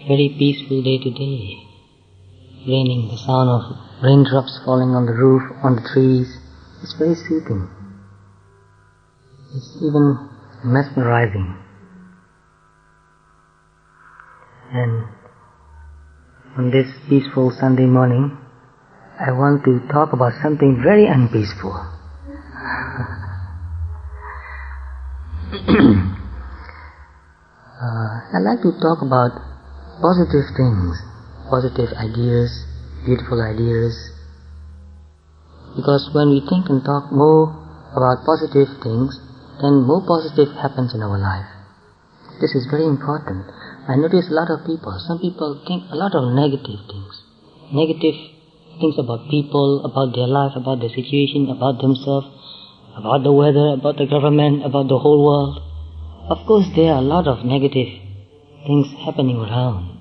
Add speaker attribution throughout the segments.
Speaker 1: very peaceful day today. Raining, the sound of raindrops falling on the roof, on the trees. It's very soothing. It's even mesmerizing. And on this peaceful Sunday morning, I want to talk about something very unpeaceful. I'd like to talk about positive things, positive ideas, beautiful ideas. Because when we think and talk more about positive things, then more positive happens in our life. This is very important. I notice a lot of people, some people think a lot of negative things. Negative things about people, about their life, about the situation, about themselves, about the weather, about the government, about the whole world. Of course, there are a lot of negative things happening around,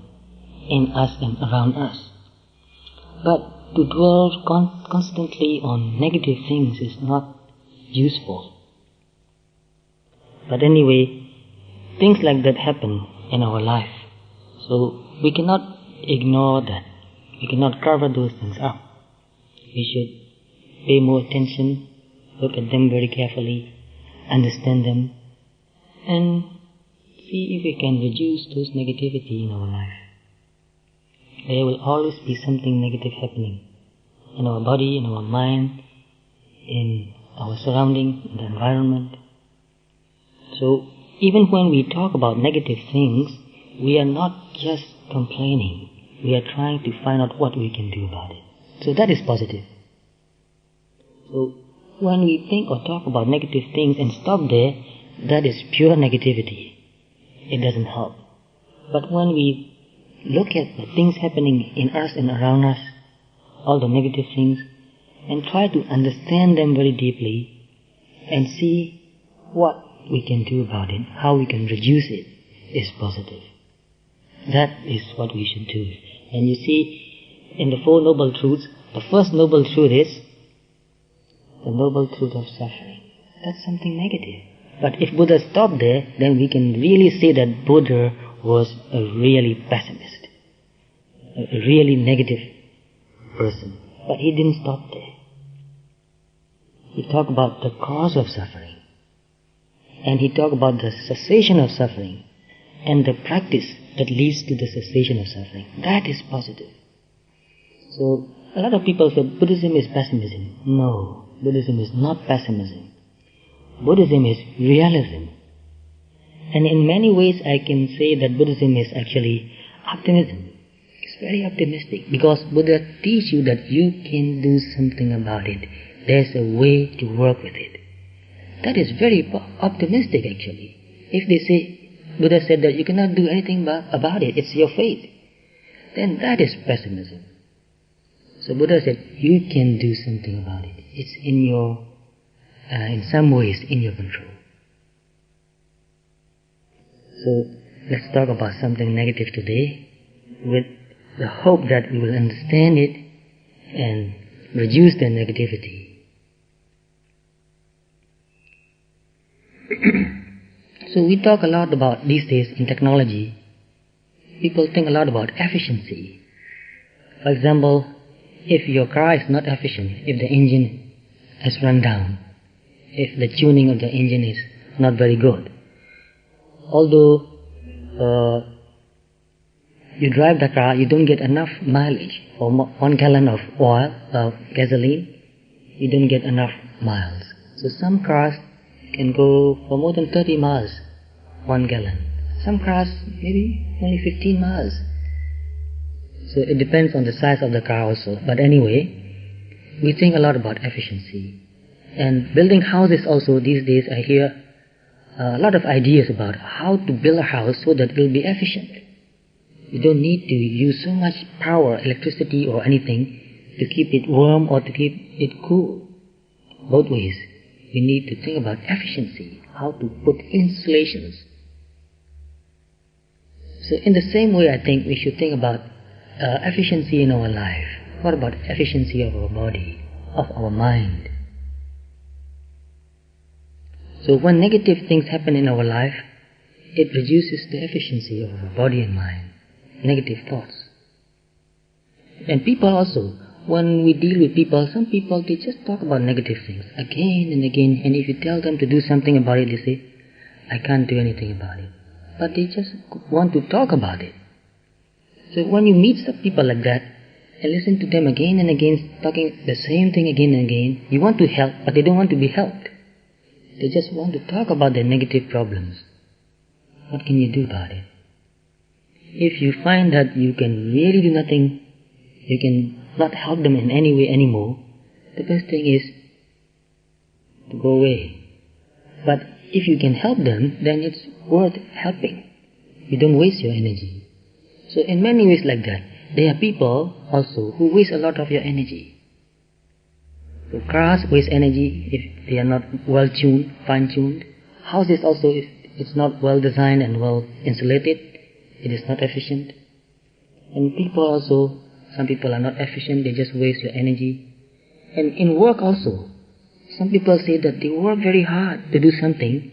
Speaker 1: in us and around us. But to dwell constantly on negative things is not useful. But anyway, things like that happen in our life. So we cannot ignore that. We cannot cover those things up. We should pay more attention, look at them very carefully, understand them, and see if we can reduce those negativity in our life. There will always be something negative happening in our body, in our mind, in our surrounding, in the environment. So even when we talk about negative things, we are not just complaining. We are trying to find out what we can do about it. So that is positive. So when we think or talk about negative things and stop there, that is pure negativity. It doesn't help. But when we look at the things happening in us and around us, all the negative things, and try to understand them very deeply and see what we can do about it, how we can reduce it, is positive. That is what we should do. And you see, in the Four Noble Truths, the first noble truth is the noble truth of suffering. That's something negative. But if Buddha stopped there, then we can really say that Buddha was a really pessimist, a really negative person. But he didn't stop there. He talked about the cause of suffering. And he talked about the cessation of suffering and the practice that leads to the cessation of suffering. That is positive. So, a lot of people say Buddhism is pessimism. No, Buddhism is not pessimism. Buddhism is realism. And in many ways I can say that Buddhism is actually optimism. It's very optimistic because Buddha teaches you that you can do something about it. There's a way to work with it. That is very optimistic actually. If they say, Buddha said that you cannot do anything about it, it's your fate, then that is pessimism. So Buddha said, you can do something about it. It's in your, in some ways, in your control. So let's talk about something negative today with the hope that we will understand it and reduce the negativity. So we talk a lot about, these days in technology, people think a lot about efficiency. For example, if your car is not efficient, if the engine has run down, if the tuning of the engine is not very good, although you drive the car, you don't get enough mileage. For 1 gallon of oil, of gasoline, you don't get enough miles. So some cars can go for more than 30 miles, 1 gallon. Some cars, maybe only 15 miles. So it depends on the size of the car also. But anyway, we think a lot about efficiency. And building houses also, these days I hear a lot of ideas about how to build a house so that it will be efficient. You don't need to use so much power, electricity or anything to keep it warm or to keep it cool. Both ways. We need to think about efficiency, how to put insulations. So in the same way, I think we should think about efficiency in our life. What about efficiency of our body, of our mind? So when negative things happen in our life, it reduces the efficiency of our body and mind. negative thoughts. And people also, when we deal with people, some people, they just talk about negative things again and again, and if you tell them to do something about it, they say, I can't do anything about it. But they just want to talk about it. So when you meet some people like that, and listen to them again and again, talking the same thing again and again, you want to help, but they don't want to be helped. They just want to talk about their negative problems. What can you do about it? If you find that you can really do nothing, you can not help them in any way anymore, the best thing is to go away. But if you can help them, then it's worth helping. You don't waste your energy. So in many ways like that, there are people also who waste a lot of your energy. So cars waste energy if they are not well tuned, fine tuned. Houses also, if it's not well designed and well insulated, it is not efficient. And people also, some people are not efficient, they just waste your energy. And in work also, some people say that they work very hard to do something,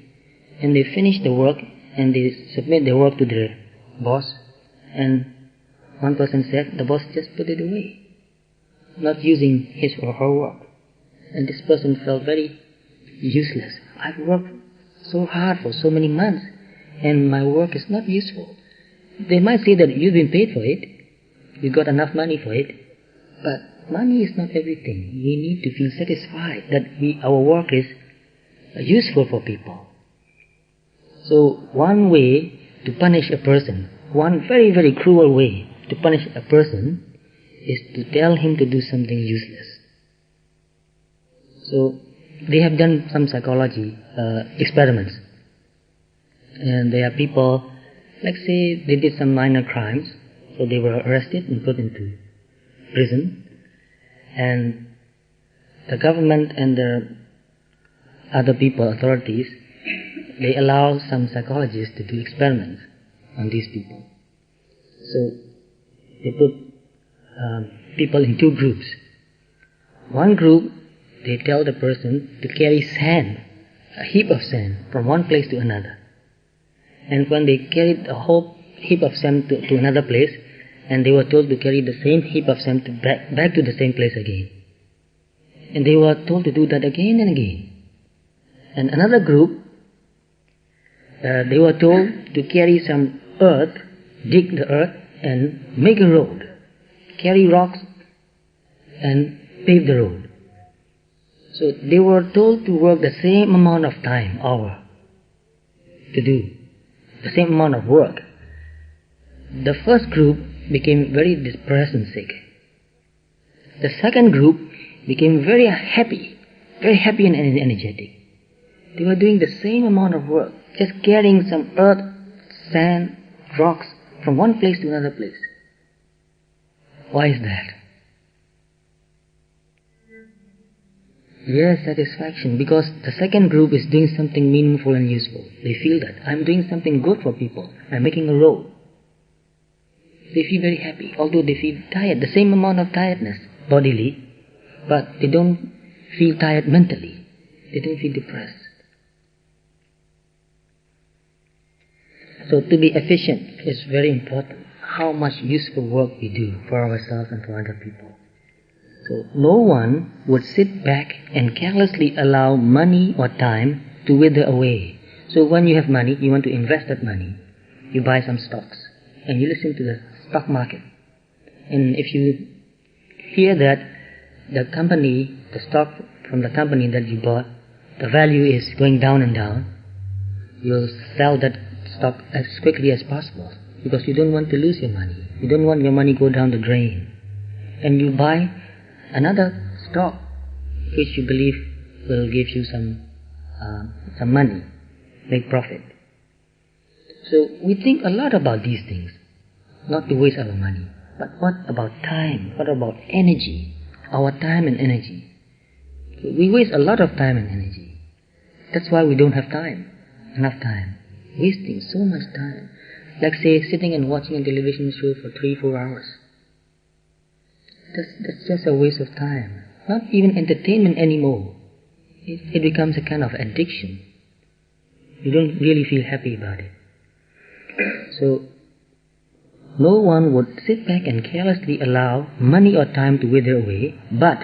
Speaker 1: and they finish the work and they submit their work to their boss, and one person said the boss just put it away, not using his or her work. And this person felt very useless. I've worked so hard for so many months and my work is not useful. They might say that you've been paid for it, you got enough money for it, but money is not everything. We need to feel satisfied that our work is useful for people. So one way to punish a person, one very, very cruel way to punish a person is to tell him to do something useless. So they have done some psychology experiments, and there are people, like say they did some minor crimes, so they were arrested and put into prison, and the government and the other people, authorities, they allow some psychologists to do experiments on these people. So they put people in two groups. One group, they tell the person to carry sand, a heap of sand, from one place to another. And when they carried a whole heap of sand to another place, and they were told to carry the same heap of sand back to the same place again. And they were told to do that again and again. And another group, they were told to carry some earth, dig the earth and make a road, carry rocks and pave the road. So they were told to work the same amount of time, hour, to do the same amount of work. The first group became very depressed and sick. The second group became very happy and energetic. They were doing the same amount of work, just carrying some earth, sand, rocks from one place to another place. Why is that? Yes, satisfaction, because the second group is doing something meaningful and useful. They feel that I'm doing something good for people. I'm making a road. They feel very happy, although they feel tired, the same amount of tiredness bodily, but they don't feel tired mentally. They don't feel depressed. So to be efficient is very important. How much useful work we do for ourselves and for other people. So no one would sit back and carelessly allow money or time to wither away. So when you have money, you want to invest that money. You buy some stocks and you listen to the stock market. And if you hear that the company, the stock from the company that you bought, the value is going down and down, you'll sell that stock as quickly as possible because you don't want to lose your money. You don't want your money go down the drain. And you buy another stock which you believe will give you some money, make profit. So we think a lot about these things, not to waste our money. But what about time? What about energy? Our time and energy. So we waste a lot of time and energy. That's why we don't have time, enough time. Wasting so much time. Like say sitting and watching a television show for 3-4 hours. That's just a waste of time. Not even entertainment anymore. It becomes a kind of addiction. You don't really feel happy about it. So no one would sit back and carelessly allow money or time to wither away, but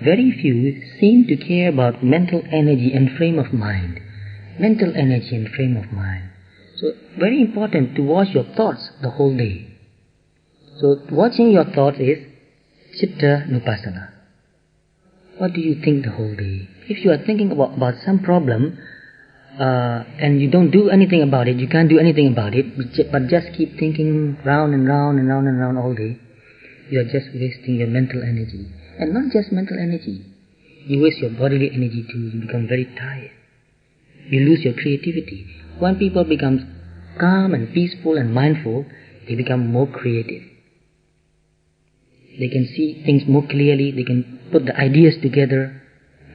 Speaker 1: very few seem to care about mental energy and frame of mind. Mental energy and frame of mind. So, very important to watch your thoughts the whole day. So, watching your thoughts is Chitta Nupassana. What do you think the whole day? If you are thinking about some problem, and you don't do anything about it, you can't do anything about it, but just keep thinking round and round and round and round all day, you are just wasting your mental energy. And not just mental energy, you waste your bodily energy too. You become very tired. You lose your creativity. When people become calm and peaceful and mindful, they become more creative. They can see things more clearly, they can put the ideas together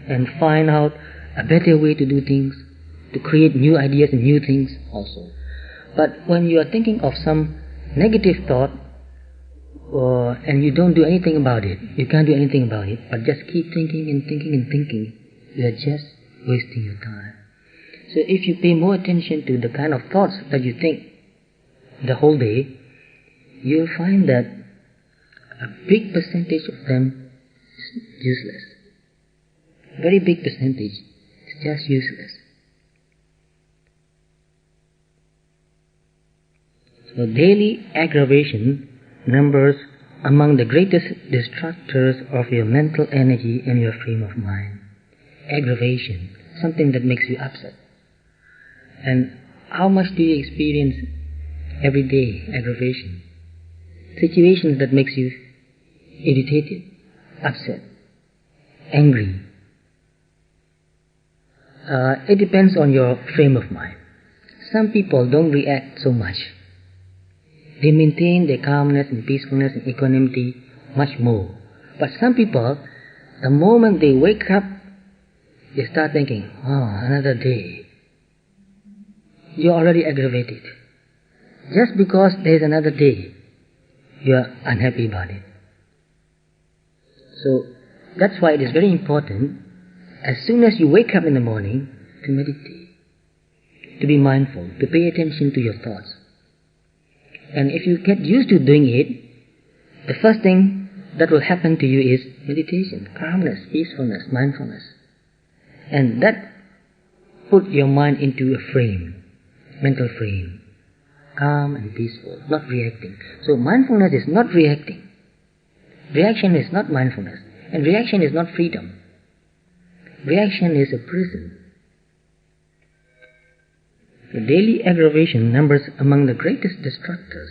Speaker 1: and find out a better way to do things, to create new ideas and new things also. But when you are thinking of some negative thought, and you don't do anything about it, you can't do anything about it, but just keep thinking and thinking and thinking, you are just wasting your time. So if you pay more attention to the kind of thoughts that you think the whole day, you'll find that a big percentage of them is useless. Very big percentage is just useless. So daily aggravation numbers among the greatest destructors of your mental energy and your frame of mind. Aggravation, something that makes you upset. And how much do you experience every day aggravation? Situations that makes you irritated, upset, angry. It depends on your frame of mind. Some people don't react so much. They maintain their calmness and peacefulness and equanimity much more. But some people, the moment they wake up, they start thinking, oh, another day. You're already aggravated. Just because there's another day, you're unhappy about it. So, that's why it is very important, as soon as you wake up in the morning, to meditate, to be mindful, to pay attention to your thoughts. And if you get used to doing it, the first thing that will happen to you is meditation, calmness, peacefulness, mindfulness. And that put your mind into a frame, mental frame, calm and peaceful, not reacting. So mindfulness is not reacting. Reaction is not mindfulness. And reaction is not freedom. Reaction is a prison. The daily aggravation numbers among the greatest destructors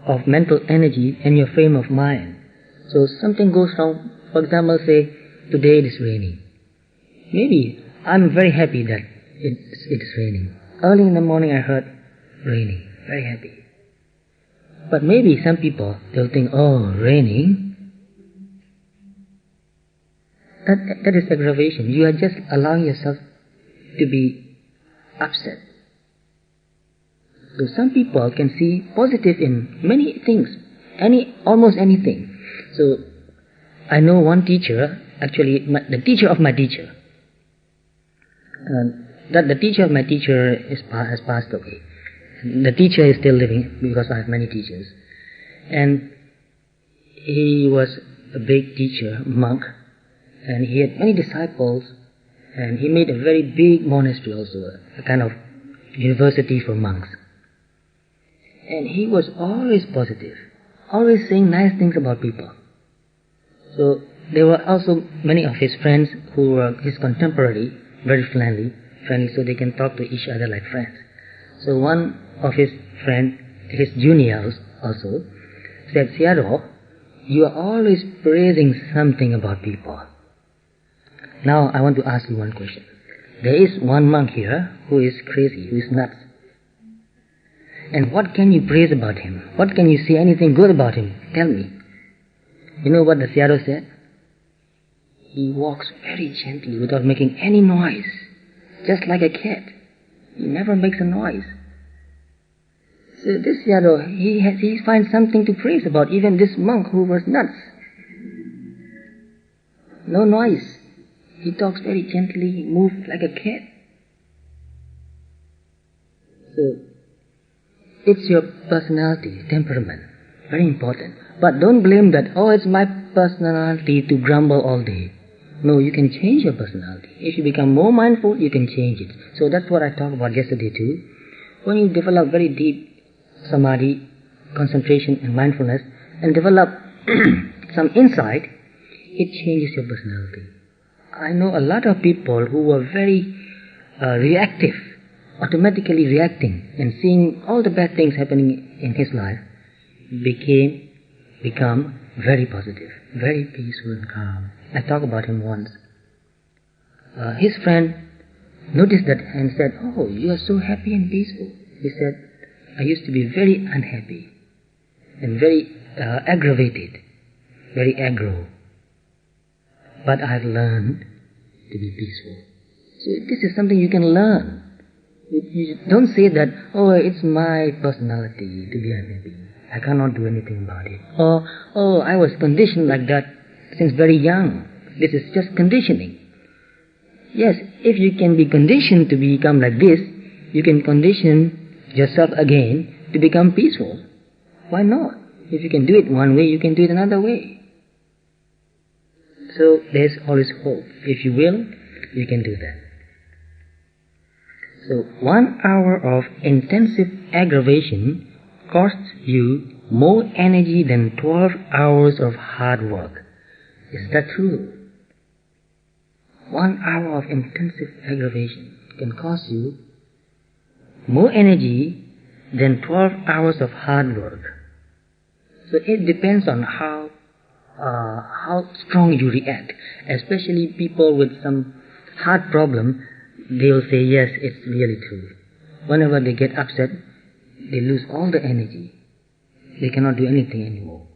Speaker 1: of mental energy and your frame of mind. So something goes wrong. For example, say, today it is raining. Maybe I'm very happy that it is raining. Early in the morning I heard raining. Very happy. But maybe some people, they'll think, oh, raining. That is aggravation. You are just allowing yourself to be upset. So some people can see positive in many things, almost anything. So I know one teacher, actually the teacher of my teacher. The teacher of my teacher has passed away. The teacher is still living because I have many teachers. And he was a big teacher, monk, and he had many disciples. And he made a very big monastery also, a kind of university for monks. And he was always positive, always saying nice things about people. So there were also many of his friends who were his contemporary, very friendly, so they can talk to each other like friends. So one of his friends, his juniors also, said, Sayadaw, you are always praising something about people. Now I want to ask you one question. There is one monk here who is crazy, who is nuts. And what can you praise about him? What can you say anything good about him? Tell me. You know what the Sayadaw said? He walks very gently without making any noise. Just like a cat. He never makes a noise. So this Sayadaw, he finds something to praise about even this monk who was nuts. No noise. He talks very gently, moves like a cat. So, It's your personality, temperament. Very important. But don't blame that, oh, it's my personality to grumble all day. No, you can change your personality. If you become more mindful, you can change it. So that's what I talked about yesterday too. When you develop very deep samadhi, concentration and mindfulness, and develop some insight, it changes your personality. I know a lot of people who were very reactive, automatically reacting and seeing all the bad things happening in his life, become very positive, very peaceful and calm. I talked about him once. His friend noticed that and said, "Oh, you are so happy and peaceful." He said, "I used to be very unhappy and very aggravated, very aggro. But I've learned to be peaceful." So this is something you can learn. You don't say that, "Oh, it's my personality to be unhappy. I cannot do anything about it." Or, "Oh, I was conditioned like that since very young. This is just conditioning." Yes, if you can be conditioned to become like this, you can condition yourself again to become peaceful. Why not? If you can do it one way, you can do it another way. So there's always hope. If you will, you can do that. So 1 hour of intensive aggravation costs you more energy than 12 hours of hard work. Is that true? 1 hour of intensive aggravation can cost you more energy than 12 hours of hard work. So it depends on how strong you react. Especially people with some heart problem, they will say, yes, it's really true. Whenever they get upset, they lose all the energy. They cannot do anything anymore.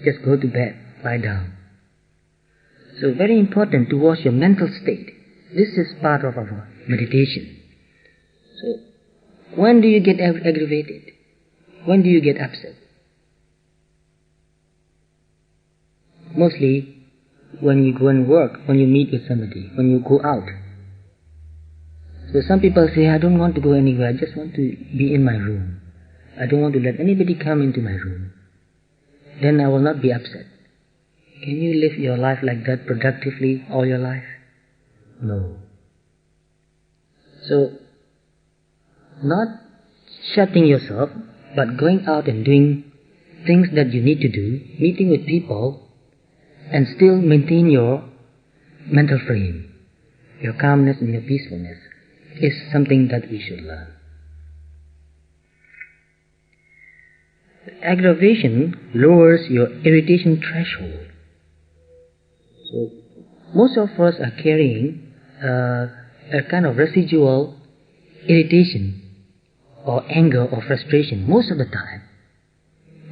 Speaker 1: Just go to bed, lie down. So very important to watch your mental state. This is part of our meditation. So when do you get aggravated? When do you get upset? Mostly when you go and work, when you meet with somebody, when you go out. So some people say, "I don't want to go anywhere, I just want to be in my room. I don't want to let anybody come into my room. Then I will not be upset." Can you live your life like that productively all your life? No. So, not shutting yourself, but going out and doing things that you need to do, meeting with people, and still maintain your mental frame, your calmness and your peacefulness, is something that we should learn. Aggravation lowers your irritation threshold. So, most of us are carrying a kind of residual irritation or anger or frustration most of the time.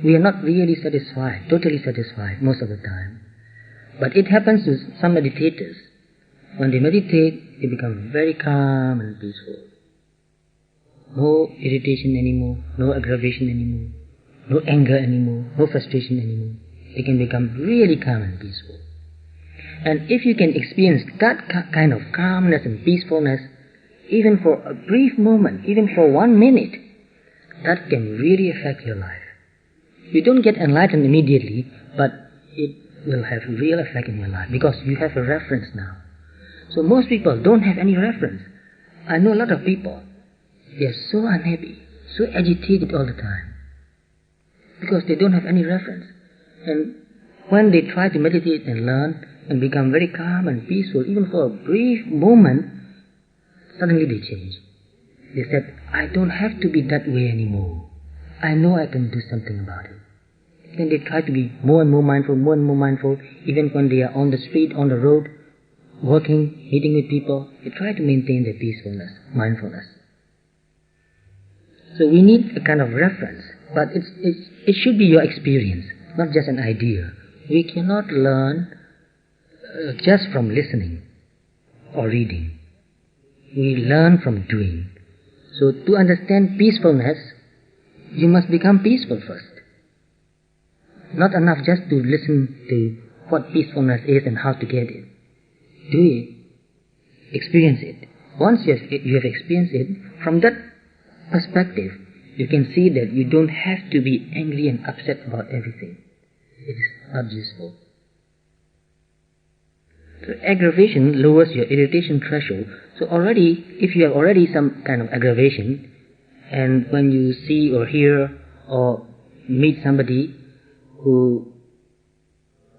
Speaker 1: We are not really satisfied, totally satisfied most of the time. But it happens to some meditators. When they meditate, they become very calm and peaceful. No irritation anymore, no aggravation anymore, no anger anymore, no frustration anymore. They can become really calm and peaceful. And if you can experience that kind of calmness and peacefulness, even for a brief moment, even for 1 minute, that can really affect your life. You don't get enlightened immediately, but it will have real effect in your life because you have a reference now. So most people don't have any reference. I know a lot of people, they are so unhappy, so agitated all the time because they don't have any reference. And when they try to meditate and learn and become very calm and peaceful, even for a brief moment, suddenly they change. They said, "I don't have to be that way anymore. I know I can do something about it." Then they try to be more and more mindful, even when they are on the street, on the road, working, meeting with people. They try to maintain their peacefulness, mindfulness. So we need a kind of reference, but it should be your experience, not just an idea. We cannot learn just from listening or reading. We learn from doing. So to understand peacefulness, you must become peaceful first. Not enough just to listen to what peacefulness is and how to get it. Do it. Experience it. Once you have experienced it, from that perspective, you can see that you don't have to be angry and upset about everything. It is not useful. So aggravation lowers your irritation threshold. So already, if you have already some kind of aggravation, and when you see or hear or meet somebody who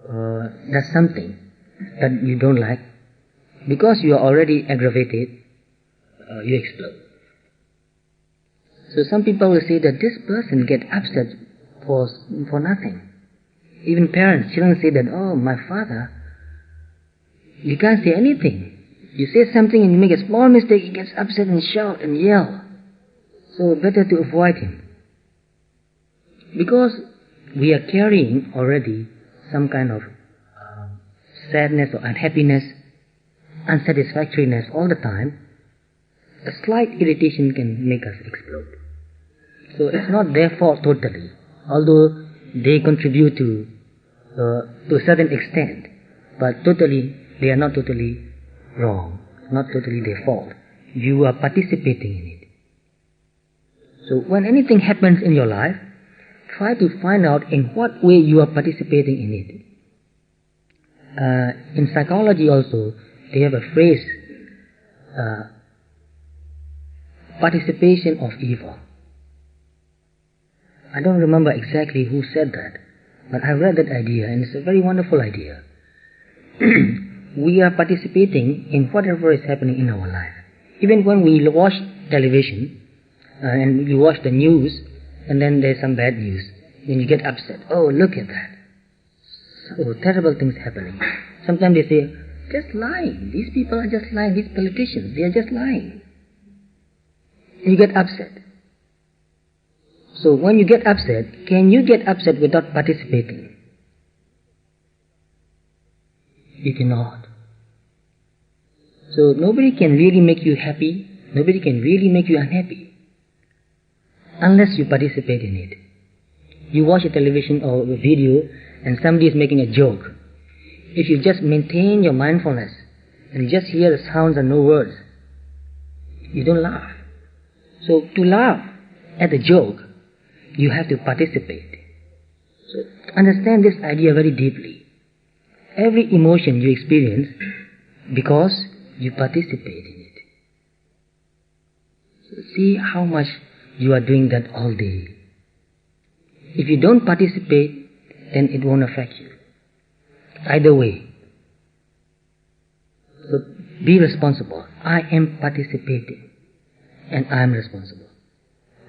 Speaker 1: does something that you don't like, because you are already aggravated, you explode. So some people will say that this person gets upset for nothing. Even parents, children say that, oh, my father, you can't say anything. You say something and you make a small mistake, he gets upset and shout and yell. So better to avoid him. Because we are carrying already some kind of sadness or unhappiness, unsatisfactoriness all the time, a slight irritation can make us explode. So it's not their fault totally, although they contribute to a certain extent, but totally they are not totally wrong, not totally their fault. You are participating in it. So when anything happens in your life, try to find out in what way you are participating in it. In psychology also, they have a phrase, participation of evil. I don't remember exactly who said that, but I read that idea and it's a very wonderful idea. We are participating in whatever is happening in our life. Even when we watch television and you watch the news and then there's some bad news, then you get upset. Oh, look at that. So terrible things happening. Sometimes they say, just lying. These people are just lying. These politicians, they are just lying. You get upset. So when you get upset, can you get upset without participating? You cannot. So nobody can really make you happy. Nobody can really make you unhappy unless you participate in it. You watch a television or a video and somebody is making a joke. If you just maintain your mindfulness and just hear the sounds and no words, you don't laugh. So to laugh at the joke, you have to participate. So understand this idea very deeply. Every emotion you experience because you participate in it. So see how much you are doing that all day. If you don't participate, then it won't affect you. Either way. So be responsible. I am participating and I am responsible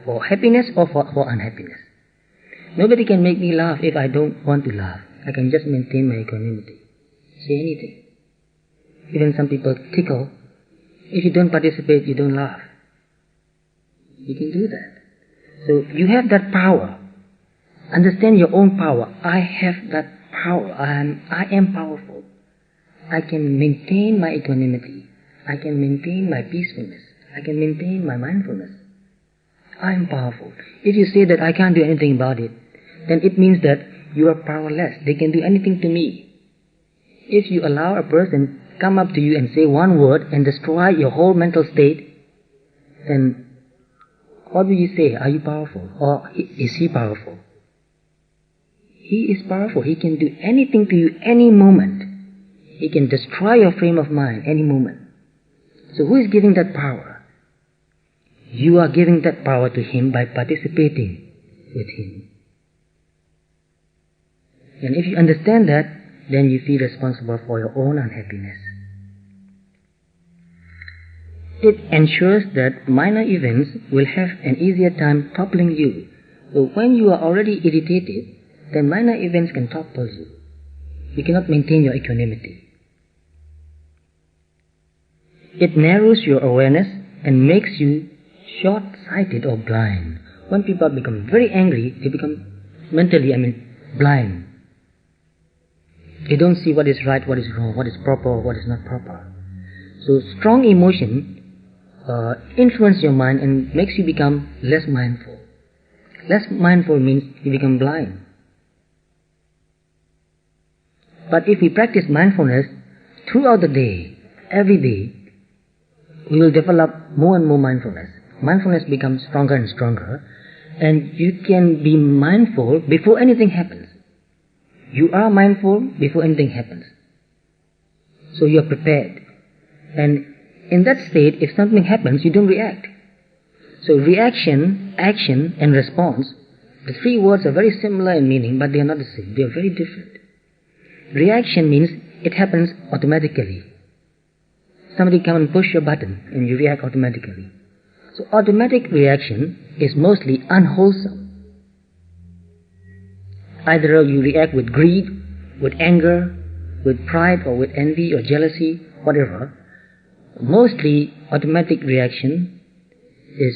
Speaker 1: for happiness or for unhappiness. Nobody can make me laugh if I don't want to laugh. I can just maintain my equanimity. Say anything. Even some people tickle. If you don't participate, you don't laugh. You can do that. So you have that power. Understand your own power. I have that power. I am powerful. I can maintain my equanimity. I can maintain my peacefulness. I can maintain my mindfulness. I am powerful. If you say that I can't do anything about it, then it means that you are powerless. They can do anything to me. If you allow a person come up to you and say one word and destroy your whole mental state, then what will you say? Are you powerful? Or is he powerful? He is powerful. He can do anything to you any moment. He can destroy your frame of mind any moment. So who is giving that power? You are giving that power to him by participating with him. And if you understand that, then you feel responsible for your own unhappiness. It ensures that minor events will have an easier time toppling you. So when you are already irritated, then minor events can topple you. You cannot maintain your equanimity. It narrows your awareness and makes you short-sighted or blind. When people become very angry, they become mentally, blind. They don't see what is right, what is wrong, what is proper, what is not proper. So strong emotion influence your mind and makes you become less mindful. Less mindful means you become blind. But if we practice mindfulness throughout the day, every day, we will develop more and more mindfulness. Mindfulness becomes stronger and stronger, And you can be mindful before anything happens. You are mindful before anything happens. So you are prepared. And in that state, if something happens, you don't react. So reaction, action, and response, the three words are very similar in meaning, but they are not the same. They are very different. Reaction means it happens automatically. Somebody come and push your button and you react automatically. So automatic reaction is mostly unwholesome. Either you react with greed, with anger, with pride, or with envy or jealousy, whatever. Mostly automatic reaction is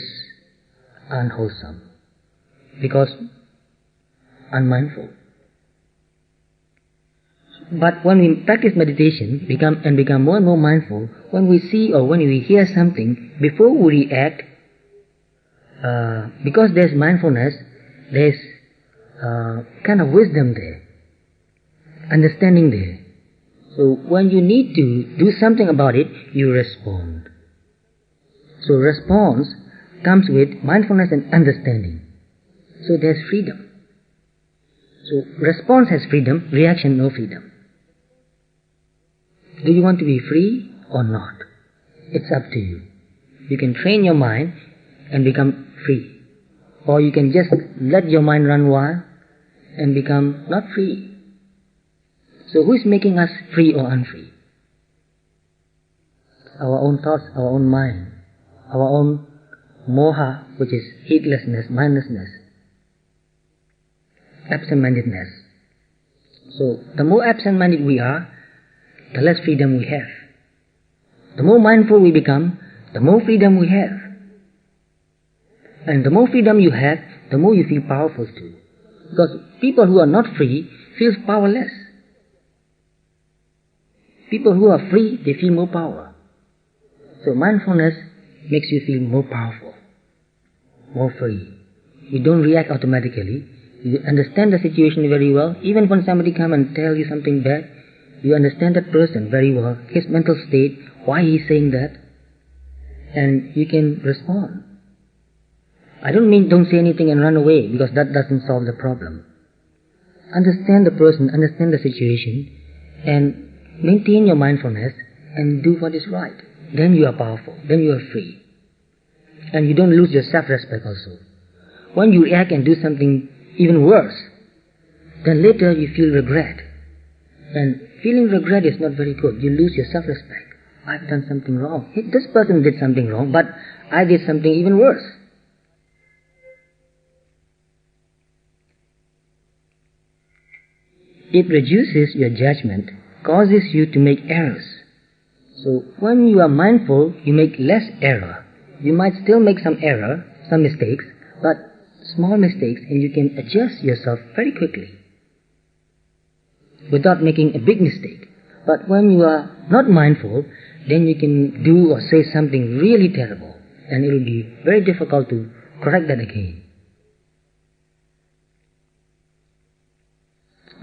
Speaker 1: unwholesome because unmindful. But when we practice meditation, become more and more mindful, when we see or when we hear something, before we react, because there's mindfulness, there's kind of wisdom there, understanding there. So when you need to do something about it, you respond. So response comes with mindfulness and understanding. So there's freedom. So response has freedom, reaction no freedom. Do you want to be free or not? It's up to you. You can train your mind and become free. Or you can just let your mind run wild and become not free. So who is making us free or unfree? Our own thoughts, our own mind, our own moha, which is heedlessness, mindlessness, absent-mindedness. So the more absent-minded we are, the less freedom we have. The more mindful we become, the more freedom we have. And the more freedom you have, the more you feel powerful too. Because people who are not free feel powerless. People who are free, they feel more power. So mindfulness makes you feel more powerful, more free. You don't react automatically. You understand the situation very well. Even when somebody comes and tells you something bad, you understand that person very well, his mental state, why he's saying that, and you can respond. I don't mean don't say anything and run away, because that doesn't solve the problem. Understand the person, understand the situation, and maintain your mindfulness and do what is right. Then you are powerful, then you are free. And you don't lose your self-respect also. When you react and do something even worse, then later you feel regret. And feeling regret is not very good. You lose your self-respect. I've done something wrong. This person did something wrong, but I did something even worse. It reduces your judgment, causes you to make errors. So when you are mindful, you make less error. You might still make some error, some mistakes, but small mistakes, and you can adjust yourself very quickly without making a big mistake. But when you are not mindful, then you can do or say something really terrible, and it will be very difficult to correct that again.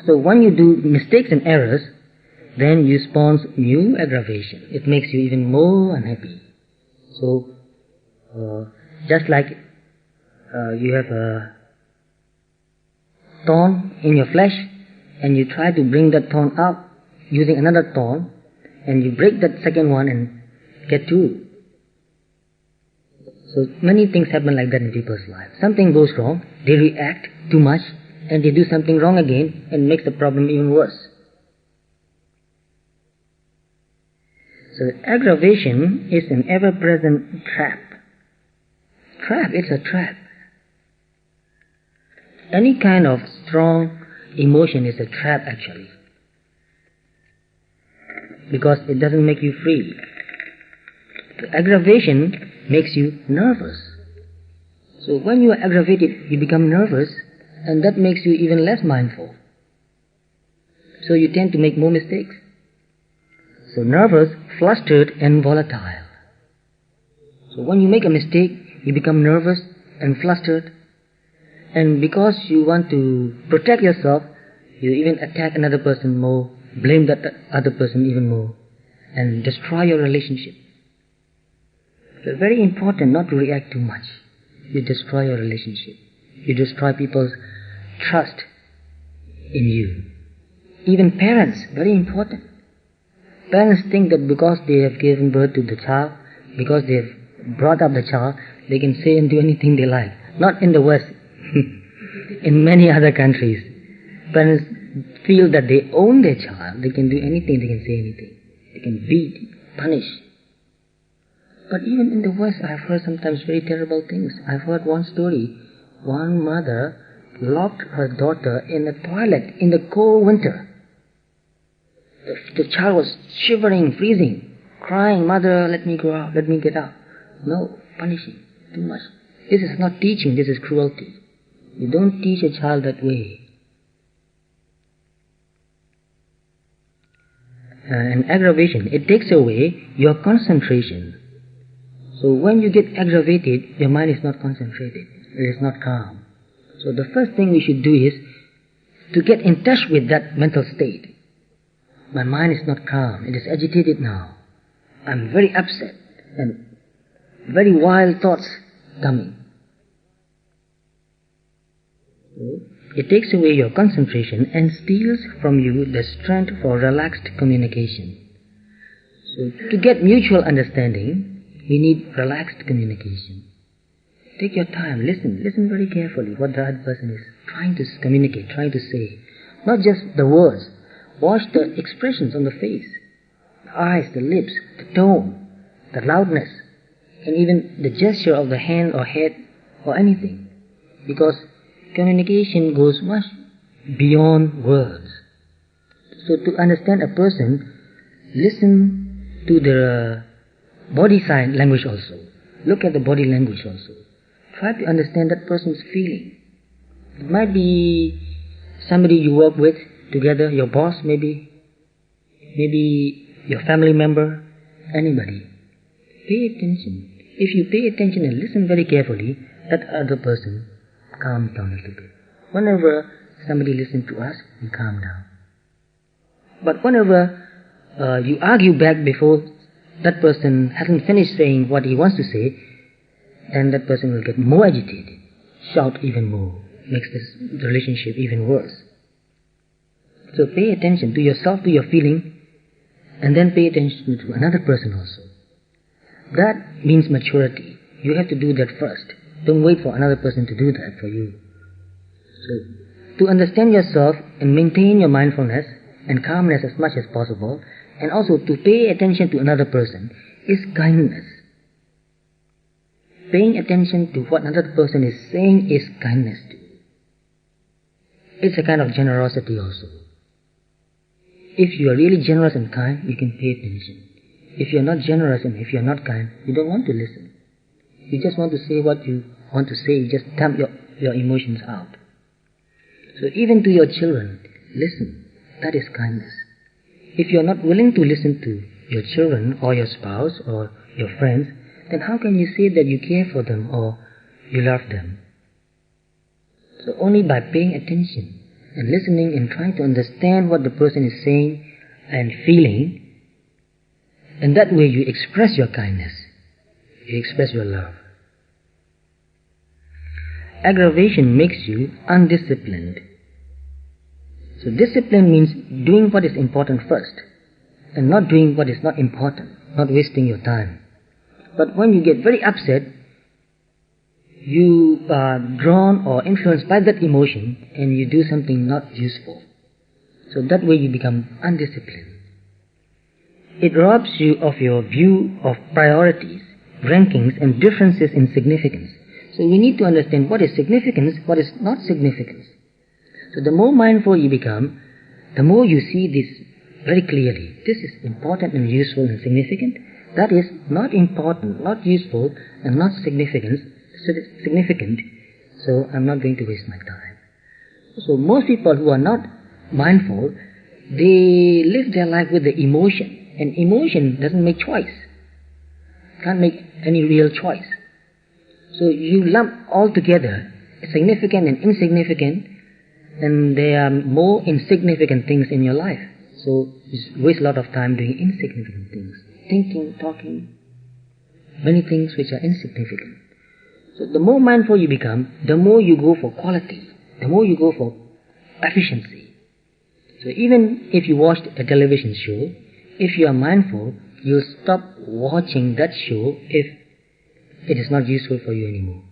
Speaker 1: So when you do mistakes and errors, then you spawn new aggravation. It makes you even more unhappy. So just like you have a thorn in your flesh, and you try to bring that thorn out using another thorn, and you break that second one and get two. So many things happen like that in people's lives. Something goes wrong, they react too much, and they do something wrong again, and makes the problem even worse. So aggravation is an ever-present trap. It's a trap. Any kind of strong emotion is a trap actually, because it doesn't make you free. The aggravation makes you nervous. So when you are aggravated, you become nervous, and that makes you even less mindful. So you tend to make more mistakes. So nervous, flustered, and volatile. So when you make a mistake, you become nervous and flustered, and because you want to protect yourself, you even attack another person more, blame that other person even more, and destroy your relationship. So it's very important not to react too much. You destroy your relationship. You destroy people's trust in you. Even parents, very important. Parents think that because they have given birth to the child, because they have brought up the child, they can say and do anything they like. Not in the West. In many other countries, parents feel that they own their child. They can do anything, they can say anything. They can beat, punish. But even in the West, I've heard sometimes very terrible things. I've heard one story. One mother locked her daughter in the toilet in the cold winter. The child was shivering, freezing, crying, "Mother, let me go out, let me get out." No, punishing, too much. This is not teaching, this is cruelty. You don't teach a child that way. And aggravation, it takes away your concentration. So when you get aggravated, your mind is not concentrated, it is not calm. So the first thing we should do is to get in touch with that mental state. My mind is not calm, it is agitated now. I'm very upset and very wild thoughts coming. It takes away your concentration and steals from you the strength for relaxed communication. So to get mutual understanding, we need relaxed communication. Take your time, listen very carefully what the other person is trying to communicate, trying to say. Not just the words. Watch the expressions on the face, the eyes, the lips, the tone, the loudness, and even the gesture of the hand or head or anything. Because communication goes much beyond words. So to understand a person, listen to the body sign language also. Look at the body language also. Try to understand that person's feeling. It might be somebody you work with together, your boss maybe your family member, anybody. Pay attention. If you pay attention and listen very carefully, that other person calms down a little bit. Whenever somebody listens to us, we calm down. But whenever you argue back before that person hasn't finished saying what he wants to say, then that person will get more agitated, shout even more, makes the relationship even worse. So pay attention to yourself, to your feeling, and then pay attention to another person also. That means maturity. You have to do that first. Don't wait for another person to do that for you. So, to understand yourself and maintain your mindfulness and calmness as much as possible, and also to pay attention to another person, is kindness. Paying attention to what another person is saying is kindness too. It's a kind of generosity also. If you are really generous and kind, you can pay attention. If you are not generous and if you are not kind, you don't want to listen. You just want to say what you want to say, you just dump your emotions out. So even to your children, listen. That is kindness. If you are not willing to listen to your children or your spouse or your friends, then how can you say that you care for them or you love them? So only by paying attention and listening and trying to understand what the person is saying and feeling, and that way you express your kindness, you express your love. Aggravation makes you undisciplined. So discipline means doing what is important first and not doing what is not important, not wasting your time. But when you get very upset, you are drawn or influenced by that emotion and you do something not useful. So that way you become undisciplined. It robs you of your view of priorities, rankings and differences in significance. So we need to understand what is significance, what is not significance. So the more mindful you become, the more you see this very clearly. This is important and useful and significant. That is not important, not useful and not significant. So I'm not going to waste my time. So most people who are not mindful, they live their life with the emotion. And emotion doesn't make choice. Can't make any real choice. So you lump all together significant and insignificant, and there are more insignificant things in your life. So you waste a lot of time doing insignificant things. Thinking, talking, many things which are insignificant. So the more mindful you become, the more you go for quality, the more you go for efficiency. So even if you watched a television show, if you are mindful, you'll stop watching that show if it is not useful for you anymore.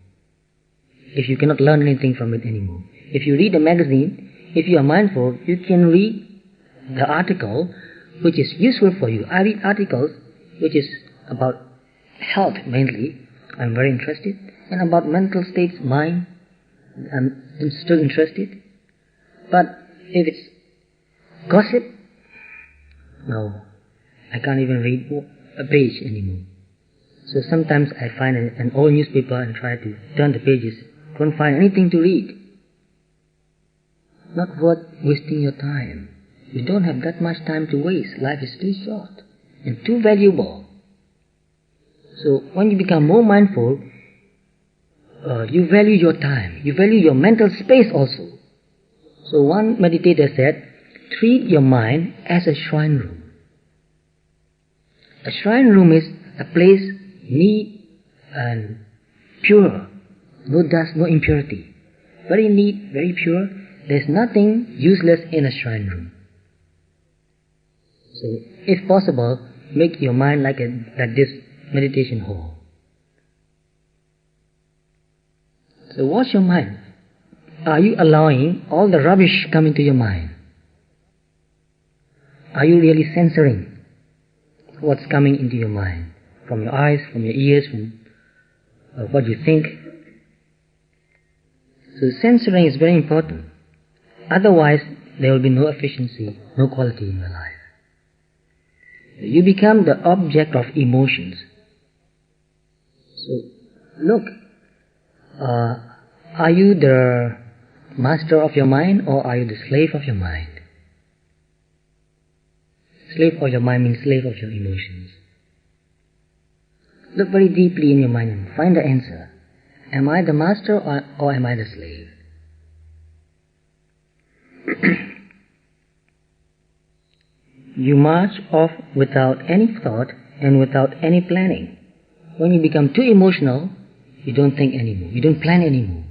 Speaker 1: If you cannot learn anything from it anymore. If you read a magazine, if you are mindful, you can read the article which is useful for you. I read articles which is about health mainly. I'm very interested. And about mental states, mind, I'm still interested. But if it's gossip, no, I can't even read a page anymore. So sometimes I find an old newspaper and try to turn the pages. Don't find anything to read. Not worth wasting your time. You don't have that much time to waste. Life is too short and too valuable. So when you become more mindful, you value your time. You value your mental space also. So one meditator said, treat your mind as a shrine room. A shrine room is a place neat and pure. No dust, no impurity. Very neat, very pure. There's nothing useless in a shrine room. So, if possible, make your mind like this meditation hall. So, watch your mind. Are you allowing all the rubbish come into your mind? Are you really censoring what's coming into your mind? From your eyes, from your ears, from what you think? So, censoring is very important. Otherwise, there will be no efficiency, no quality in your life. You become the object of emotions. So, look, are you the master of your mind or are you the slave of your mind? Slave of your mind means slave of your emotions. Look very deeply in your mind and find the answer. Am I the master or am I the slave? You march off without any thought and without any planning. When you become too emotional, you don't think anymore. You don't plan anymore.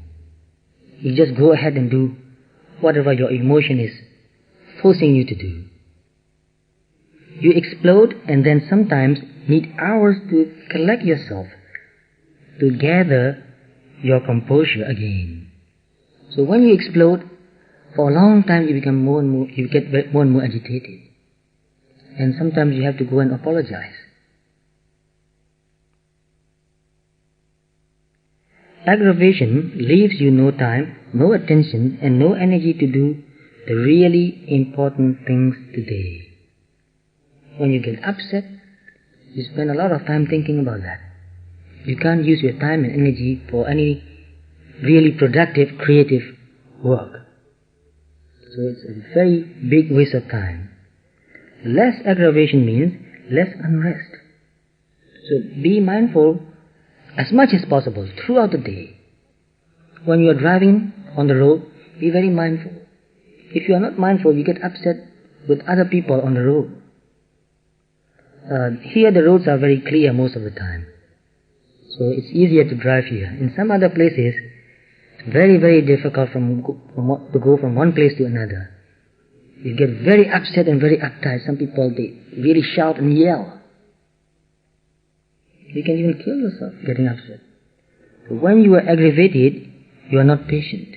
Speaker 1: You just go ahead and do whatever your emotion is forcing you to do. You explode and then sometimes need hours to collect yourself, to gather your composure again. So when you explode, for a long time you become more and more, you get more and more agitated. And sometimes you have to go and apologize. Aggravation leaves you no time, no attention, and no energy to do the really important things today. When you get upset, you spend a lot of time thinking about that. You can't use your time and energy for any really productive, creative work. So it's a very big waste of time. Less aggravation means less unrest. So be mindful as much as possible throughout the day. When you are driving on the road, be very mindful. If you are not mindful, you get upset with other people on the road. Here the roads are very clear most of the time. So it's easier to drive here. In some other places, it's very, very difficult to go from one place to another. You get very upset and very uptight. Some people, they really shout and yell. You can even kill yourself getting upset. So when you are aggravated, you are not patient.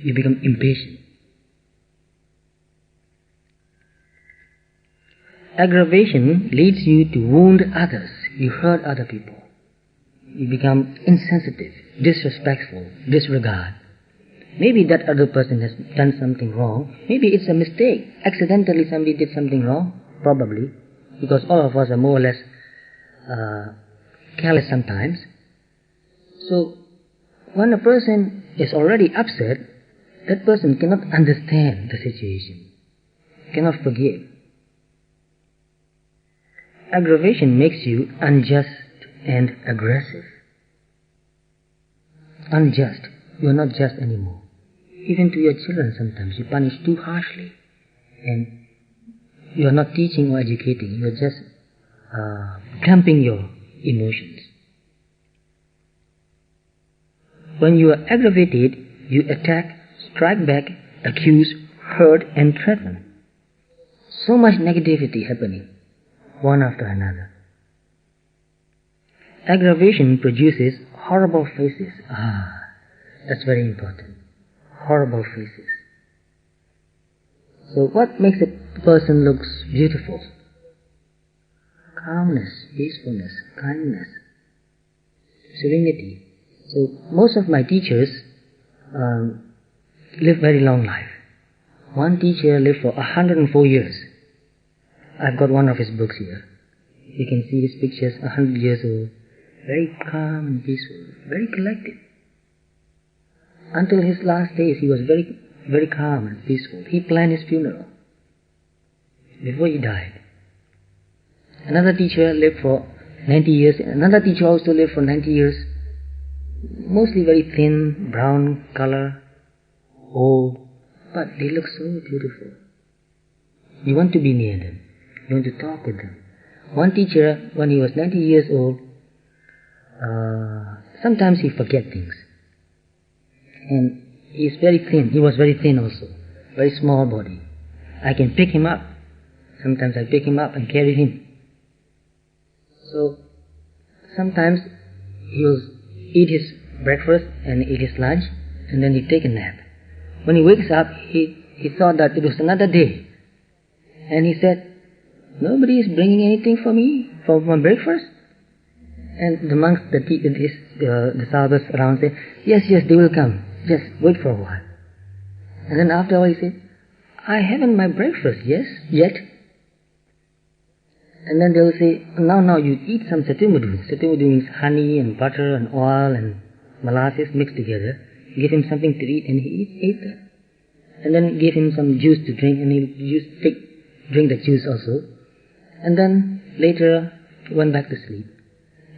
Speaker 1: You become impatient. Aggravation leads you to wound others. You hurt other people. You become insensitive, disrespectful, disregard. Maybe that other person has done something wrong. Maybe it's a mistake. Accidentally somebody did something wrong. Probably. Because all of us are more or less careless sometimes. So, when a person is already upset, that person cannot understand the situation. Cannot forgive. Aggravation makes you unjust and aggressive. Unjust. You are not just anymore. Even to your children sometimes you punish too harshly. And you are not teaching or educating. You are just damping your emotions. when you are aggravated, you attack, strike back, accuse, hurt and threaten. So much negativity happening, one after another. Aggravation produces horrible faces. That's very important. Horrible faces. So what makes a person look beautiful? Calmness, peacefulness, kindness, serenity. So most of my teachers live very long life. One teacher lived for 104 years. I've got one of his books here. You can see his pictures, 100 years old. Very calm and peaceful, very collected. Until his last days, he was very, very calm and peaceful. He planned his funeral before he died. Another teacher lived for 90 years. Another teacher also lived for 90 years. Mostly very thin, brown color, old, but they look so beautiful. You want to be near them. You want to talk with them. One teacher, when he was 90 years old, sometimes he forget things. And he's very thin. He was very thin also. Very small body. I can pick him up. Sometimes I pick him up and carry him. So, sometimes he'll eat his breakfast and eat his lunch, and then he'll take a nap. When he wakes up, he thought that it was another day. And he said, nobody is bringing anything for me for my breakfast? And the monks, the sadhus around say, yes, they will come. Just wait for a while. And then after a while he said, I haven't my breakfast, yet. And then they will say, now you eat some satumadu. Satumadu means honey and butter and oil and molasses mixed together. Give him something to eat, and he ate that. And then give him some juice to drink, and he'll drink the juice also. And then later went back to sleep.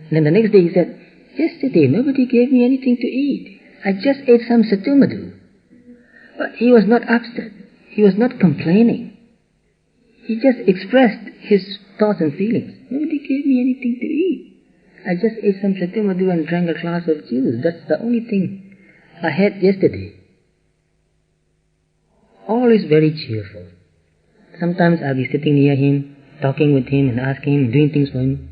Speaker 1: And then the next day he said, yesterday nobody gave me anything to eat. I just ate some satumadu. But he was not upset. He was not complaining. He just expressed his thoughts and feelings. Nobody gave me anything to eat. I just ate some satumadu and drank a glass of juice. That's the only thing I had yesterday. All is very cheerful. Sometimes I'll be sitting near him, talking with him and asking him, doing things for him.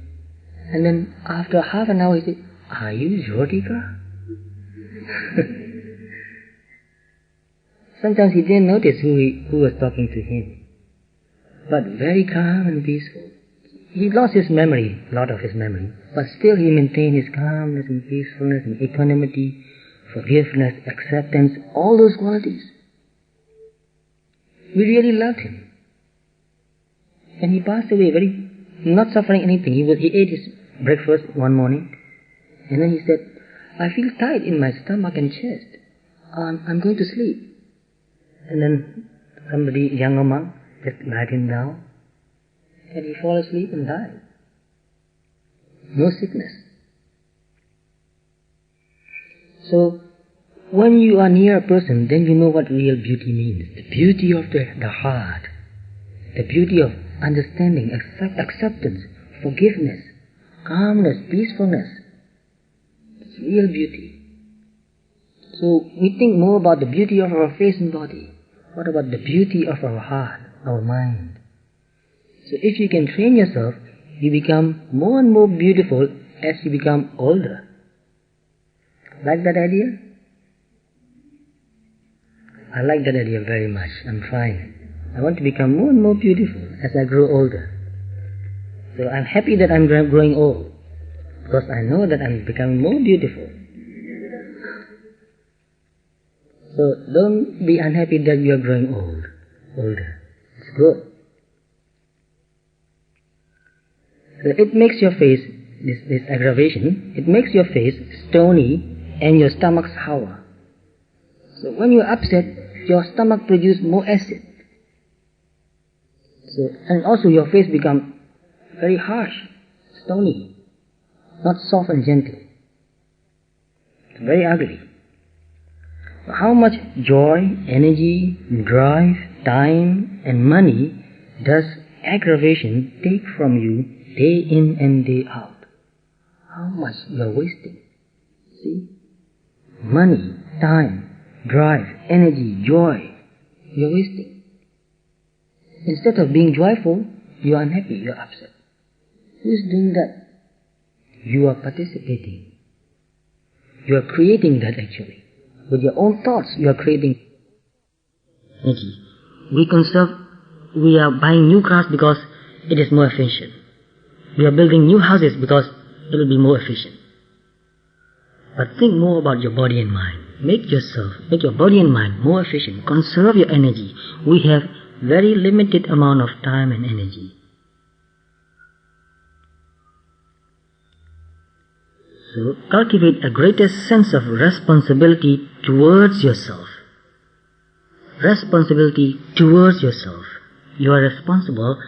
Speaker 1: And then after half an hour he said, are you Jotika? Sometimes he didn't notice who was talking to him. But very calm and peaceful. He lost his memory, a lot of his memory, but still he maintained his calmness and peacefulness and equanimity, forgiveness, acceptance, all those qualities. We really loved him. And he passed away not suffering anything. He ate his breakfast one morning, and then he said, I feel tight in my stomach and chest. I'm going to sleep. And then somebody, younger monk, just lied him down, and he fell asleep and died. No sickness. So, when you are near a person, then you know what real beauty means. The beauty of the heart. The beauty of understanding, acceptance, forgiveness, calmness, peacefulness. It's real beauty. So, we think more about the beauty of our face and body. What about the beauty of our heart, our mind? So if you can train yourself, you become more and more beautiful as you become older. Like that idea? I like that idea very much. I'm fine. I want to become more and more beautiful as I grow older. So I'm happy that I'm growing old, because I know that I'm becoming more beautiful. So don't be unhappy that you are growing older. It's good. So it makes your face, this aggravation, it makes your face stony and your stomach sour. So when you're upset, your stomach produces more acid. So, and also your face becomes very harsh, stony, not soft and gentle. It's very ugly. How much joy, energy, drive, time and money does aggravation take from you day in and day out? How much you are wasting. See? money, time, drive, energy, joy, you're wasting. Instead of being joyful, you are unhappy, you are upset. Who is doing that? You are participating. You are creating that actually. With your own thoughts, you are creating energy. We are buying new cars because it is more efficient. We are building new houses because it will be more efficient. But think more about your body and mind. Make your body and mind more efficient. Conserve your energy. We have very limited amount of time and energy. So cultivate a greater sense of responsibility towards yourself. Responsibility towards yourself. You are responsible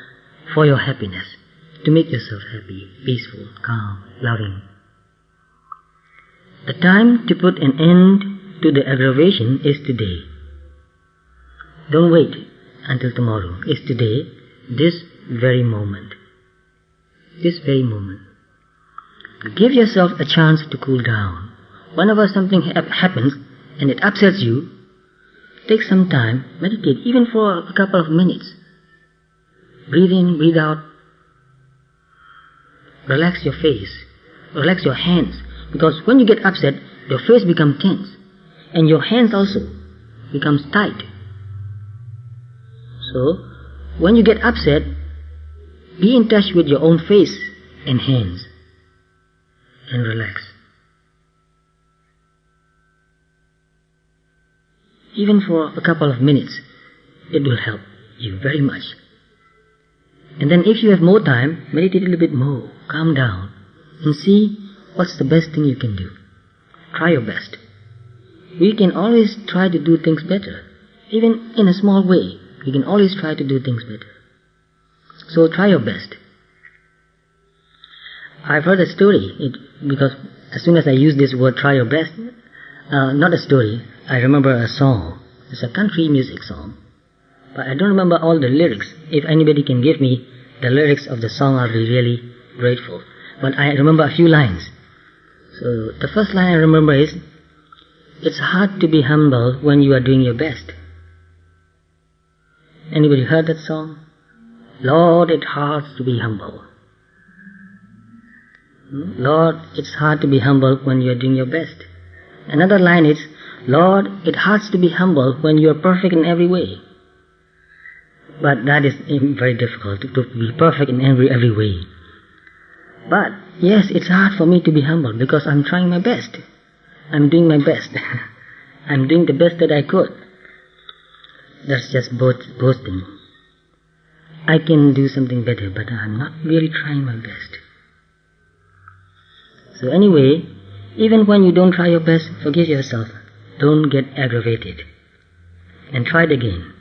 Speaker 1: for your happiness, to make yourself happy, peaceful, calm, loving. The time to put an end to the aggravation is today. Don't wait until tomorrow. It's today, this very moment. This very moment. Give yourself a chance to cool down. Whenever something happens and it upsets you, take some time, meditate, even for a couple of minutes. Breathe in, breathe out. Relax your face. Relax your hands. Because when you get upset, your face becomes tense. And your hands also becomes tight. So, when you get upset, be in touch with your own face and hands. And relax. Even for a couple of minutes, it will help you very much. And then if you have more time, meditate a little bit more, calm down, and see what's the best thing you can do. Try your best. We can always try to do things better. Even in a small way, we can always try to do things better. So try your best. I've heard a story, because as soon as I use this word, try your best, not a story, I remember a song. It's a country music song. But I don't remember all the lyrics. If anybody can give me the lyrics of the song, I'll be really grateful. But I remember a few lines. So the first line I remember is, it's hard to be humble when you are doing your best. Anybody heard that song? Lord, it's hard to be humble. Lord, it's hard to be humble when you are doing your best. Another line is, Lord, it hurts to be humble when you are perfect in every way. But that is very difficult, to be perfect in every way. But, yes, it's hard for me to be humble because I'm trying my best. I'm doing my best. I'm doing the best that I could. That's just boasting. I can do something better, but I'm not really trying my best. So anyway, even when you don't try your best, forgive yourself. Don't get aggravated. And try it again.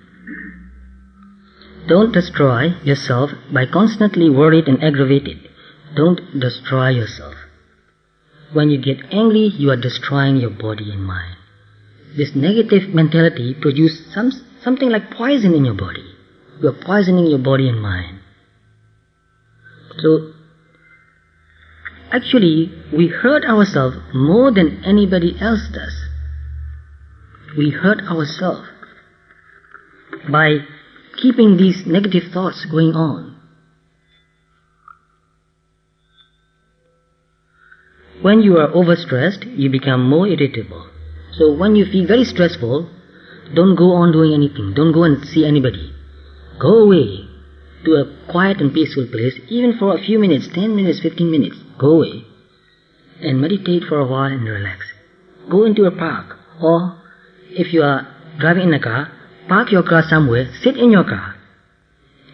Speaker 1: Don't destroy yourself by constantly worried and aggravated. Don't destroy yourself. When you get angry, you are destroying your body and mind. This negative mentality produces something like poison in your body. You are poisoning your body and mind. So, actually, we hurt ourselves more than anybody else does. We hurt ourselves by keeping these negative thoughts going on. When you are overstressed, you become more irritable. So when you feel very stressful, don't go on doing anything. Don't go and see anybody. Go away to a quiet and peaceful place, even for a few minutes, 10 minutes, 15 minutes. Go away and meditate for a while and relax. Go into a park, or if you are driving in a car, park your car somewhere, sit in your car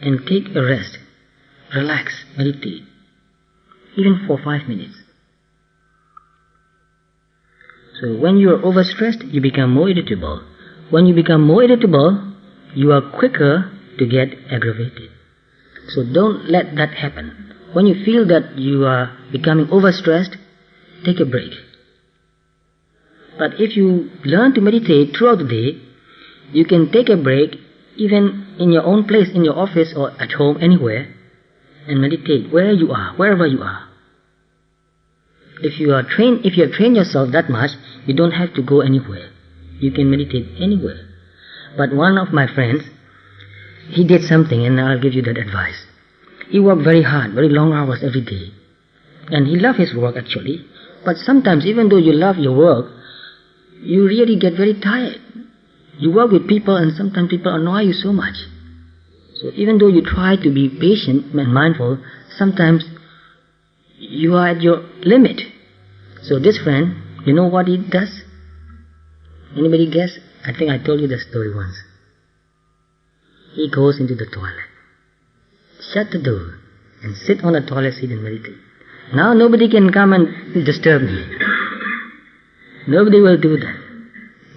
Speaker 1: and take a rest. Relax, meditate, even for 5 minutes. So when you are overstressed, you become more irritable. When you become more irritable, you are quicker to get aggravated. So don't let that happen. When you feel that you are becoming overstressed, take a break. But if you learn to meditate throughout the day, you can take a break even in your own place, in your office or at home, anywhere, and meditate wherever you are. If you have trained yourself that much, you don't have to go anywhere. You can meditate anywhere. But one of my friends, he did something, and I'll give you that advice. He worked very hard, very long hours every day. And he loved his work actually. But sometimes, even though you love your work, you really get very tired. You work with people, and sometimes people annoy you so much. So even though you try to be patient and mindful, sometimes you are at your limit. So this friend, you know what he does? Anybody guess? I think I told you the story once. He goes into the toilet, shut the door, and sit on the toilet seat and meditate. Now nobody can come and disturb me. Nobody will do that.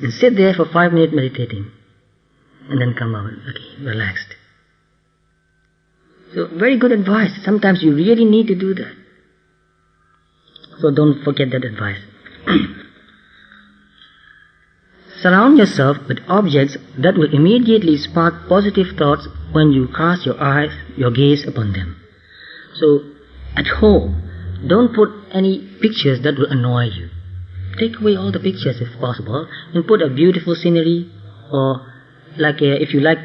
Speaker 1: And sit there for 5 minutes meditating, and then come out, okay, relaxed. So very good advice. Sometimes you really need to do that. So don't forget that advice. Surround yourself with objects that will immediately spark positive thoughts when you cast your gaze upon them. So at home, don't put any pictures that will annoy you. Take away all the pictures if possible, and put a beautiful scenery, or if you like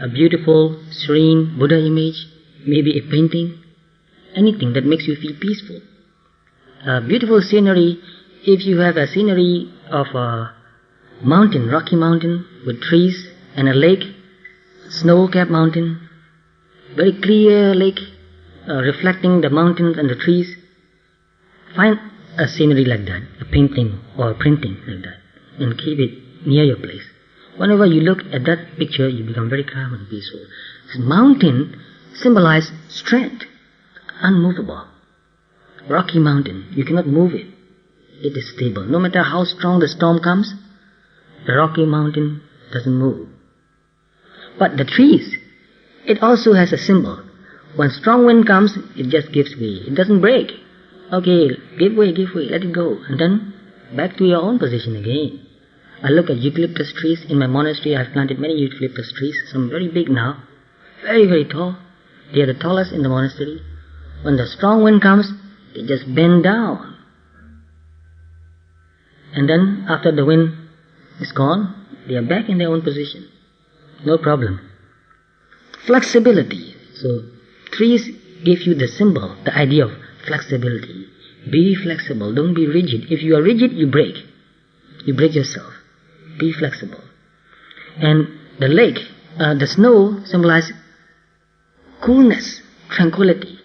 Speaker 1: a beautiful, serene Buddha image, maybe a painting, anything that makes you feel peaceful. A beautiful scenery, if you have a scenery of a mountain, rocky mountain with trees and a lake, snow-capped mountain, very clear lake, reflecting the mountains and the trees, find a scenery like that, a painting or a printing like that, and keep it near your place. Whenever you look at that picture, you become very calm and peaceful. This mountain symbolizes strength, unmovable. Rocky mountain, you cannot move it. It is stable. No matter how strong the storm comes, the rocky mountain doesn't move. But the trees, it also has a symbol. When strong wind comes, it just gives way. It doesn't break. Okay, give way, let it go. And then back to your own position again. I look at eucalyptus trees. In my monastery, I've planted many eucalyptus trees. Some very big now. Very, very tall. They are the tallest in the monastery. When the strong wind comes, they just bend down. And then after the wind is gone, they are back in their own position. No problem. Flexibility. So trees give you the symbol, the idea of flexibility. Be flexible. Don't be rigid. If you are rigid, you break. You break yourself. Be flexible. And the lake, the snow symbolizes coolness, tranquility.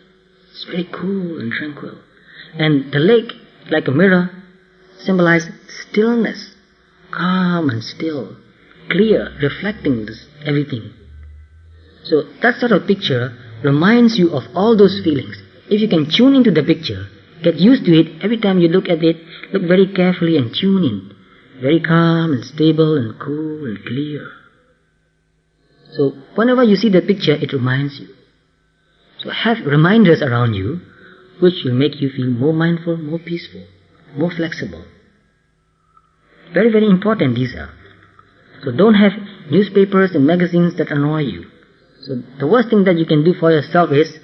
Speaker 1: It's very cool and tranquil. And the lake, like a mirror, symbolizes stillness, calm and still, clear, reflecting everything. So that sort of picture reminds you of all those feelings. If you can tune into the picture, get used to it, every time you look at it, look very carefully and tune in. Very calm and stable and cool and clear. So whenever you see the picture, it reminds you. So have reminders around you which will make you feel more mindful, more peaceful, more flexible. Very, very important these are. So don't have newspapers and magazines that annoy you. So the worst thing that you can do for yourself is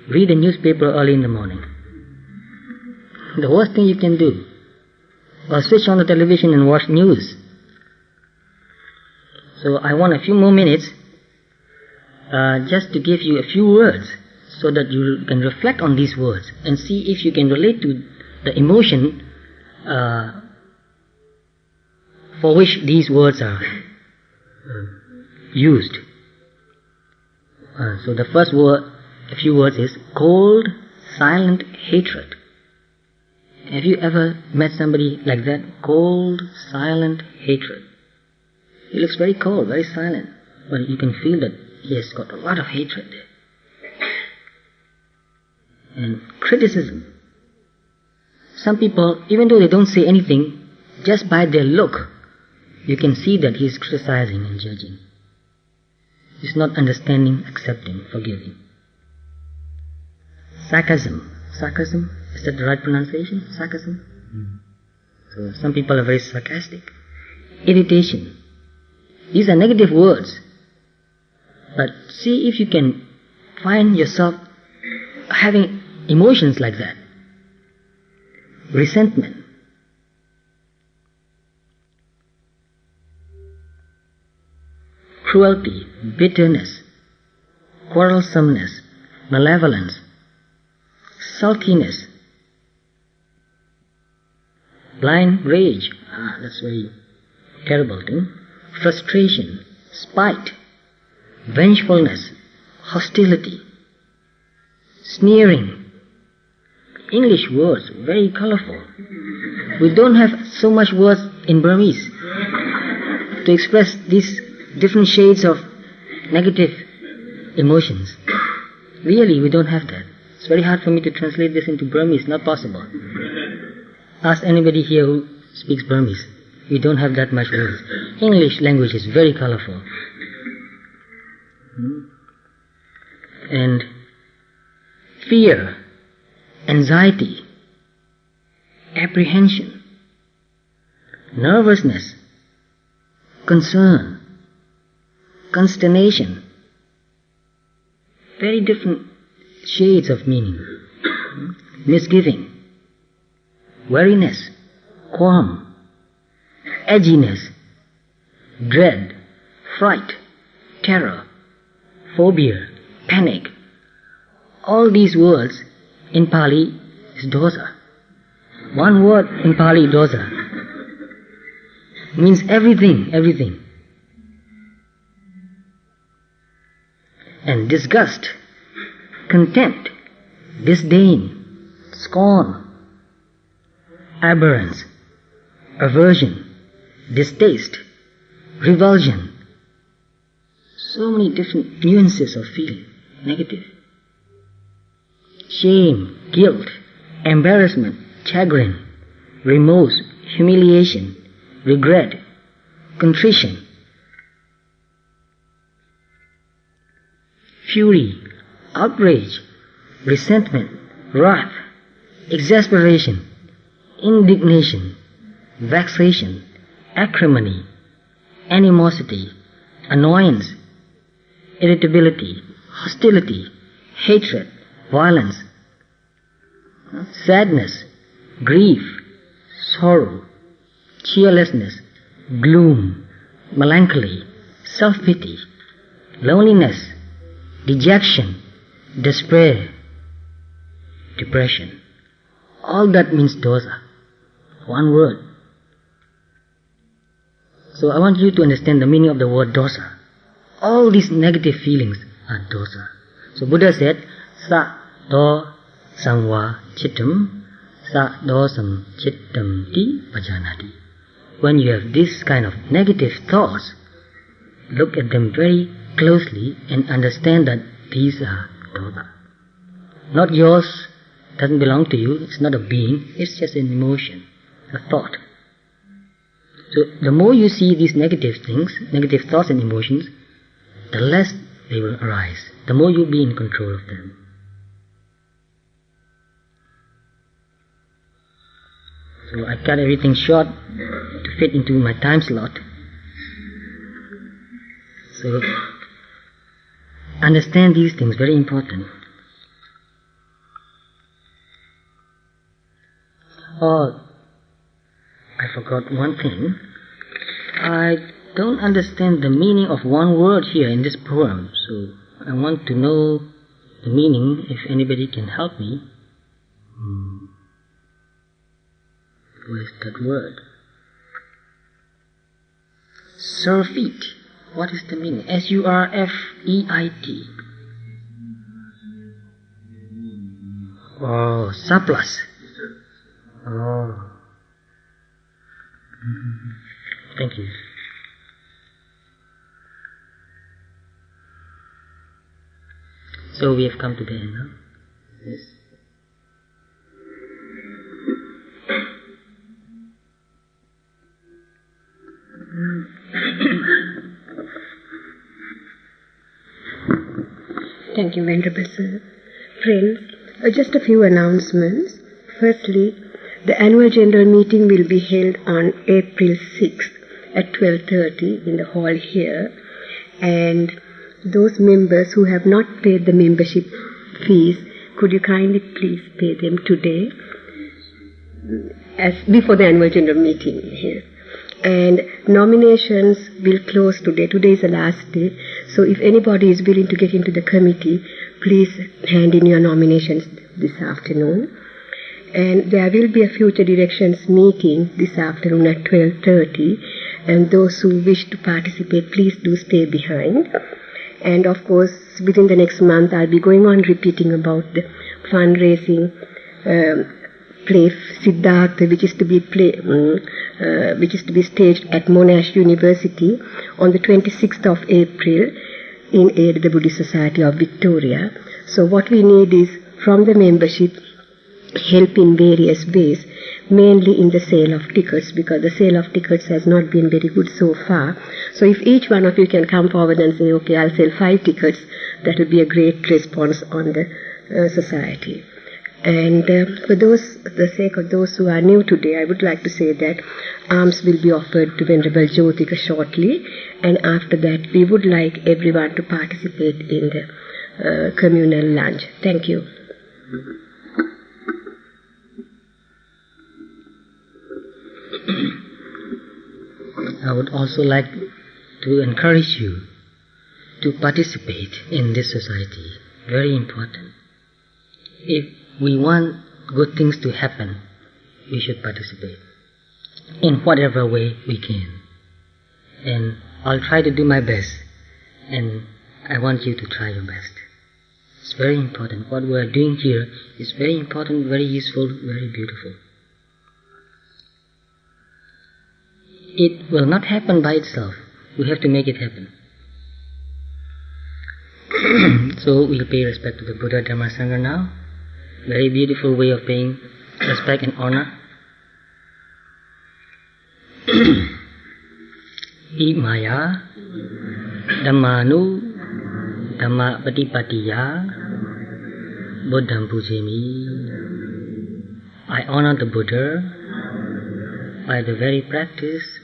Speaker 1: read a newspaper early in the morning. The worst thing you can do. Or switch on the television and watch news. So I want a few more minutes just to give you a few words so that you can reflect on these words and see if you can relate to the emotion for which these words are used. So the first word, a few words is cold, silent hatred. Have you ever met somebody like that? Cold, silent hatred. He looks very cold, very silent, but you can feel that he has got a lot of hatred there. And criticism. Some people, even though they don't say anything, just by their look, you can see that he is criticizing and judging. He's not understanding, accepting, forgiving. Sarcasm. Sarcasm, is that the right pronunciation? Sarcasm? So some people are very sarcastic. Irritation. These are negative words. But see if you can find yourself having emotions like that. resentment, cruelty, bitterness, quarrelsomeness, malevolence, sulkiness, blind rage, that's very terrible thing, frustration, spite, vengefulness, hostility, sneering. English words, very colorful. We don't have so much words in Burmese to express these different shades of negative emotions. Really, we don't have that. It's very hard for me to translate this into Burmese, not possible. Ask anybody here who speaks Burmese. We don't have that much words. English language is very colorful. And fear, anxiety, apprehension, nervousness, concern, consternation, very different shades of meaning. Misgiving, weariness, qualm, edginess, dread, fright, terror, phobia, panic. All these words in Pali is dosa. One word in Pali, dosa, means everything, everything. And disgust, contempt, disdain, scorn, abhorrence, aversion, distaste, revulsion. So many different nuances of feeling, negative. Shame, guilt, embarrassment, chagrin, remorse, humiliation, regret, contrition, fury, outrage, resentment, wrath, exasperation, indignation, vexation, acrimony, animosity, annoyance, irritability, hostility, hatred, violence, sadness, grief, sorrow, cheerlessness, gloom, melancholy, self-pity, loneliness, dejection, despair, depression. All that means dosa. One word. So I want you to understand the meaning of the word dosa. All these negative feelings are dosa. So Buddha said, sa do samva chittam, sa dosam chittam ti pajanati. When you have this kind of negative thoughts, look at them very closely and understand that these are dosa. Not yours, doesn't belong to you, it's not a being, it's just an emotion, a thought. So the more you see these negative things, negative thoughts and emotions, the less they will arise, the more you'll be in control of them. So I cut everything short to fit into my time slot. So understand these things, very important. Oh, I forgot one thing. I don't understand the meaning of one word here in this poem, so I want to know the meaning, if anybody can help me. What is that word? Surfeit. What is the meaning? S-U-R-F-E-I-T. Oh, surplus. Oh. Thank you. So we have come to the end now. Yes.
Speaker 2: Thank you, Venerable Sir. Friends, just a few announcements. Firstly, the annual general meeting will be held on April 6th at 12:30 in the hall here. And those members who have not paid the membership fees, could you kindly please pay them today? as before the annual general meeting here. And nominations will close today. Today is the last day. So if anybody is willing to get into the committee, please hand in your nominations this afternoon. And there will be a future directions meeting this afternoon at 12:30. And those who wish to participate, please do stay behind. And of course, within the next month, I'll be going on repeating about the fundraising play Siddhartha, which is to be staged at Monash University on the 26th of April in aid of the Buddhist Society of Victoria. So what we need is from the membership help in various ways, mainly in the sale of tickets, because the sale of tickets has not been very good so far. So if each one of you can come forward and say, okay, I'll sell 5 tickets, that will be a great response on the society. And for the sake of those who are new today, I would like to say that alms will be offered to Venerable Jotika shortly, and after that we would like everyone to participate in the communal lunch. Thank you.
Speaker 1: I would also like to encourage you to participate in this society. Very important. If we want good things to happen, we should participate in whatever way we can. And I'll try to do my best, and I want you to try your best. It's very important. What we are doing here is very important, very useful, very beautiful. It will not happen by itself. We have to make it happen. So we'll pay respect to the Buddha, Dhamma, Sangha now. Very beautiful way of paying respect and honor. Imaya Dhammanu Dhamma Patipatiya Buddham Pujemi. I honor the Buddha by the very practice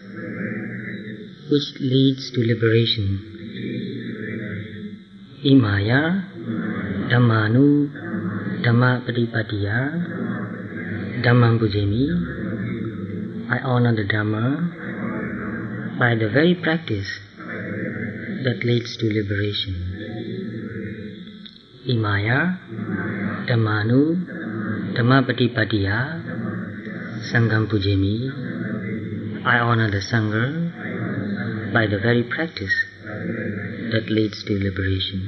Speaker 1: which leads to liberation. Imaya Dhammanu Dhamma Patipatiya Dhammam Pujemi. I honor the Dhamma by the very practice that leads to liberation. Imaya Dhammanu Dhamma Patipatiya Sangham Pujemi. I honor the Sangha by the very practice that leads to liberation.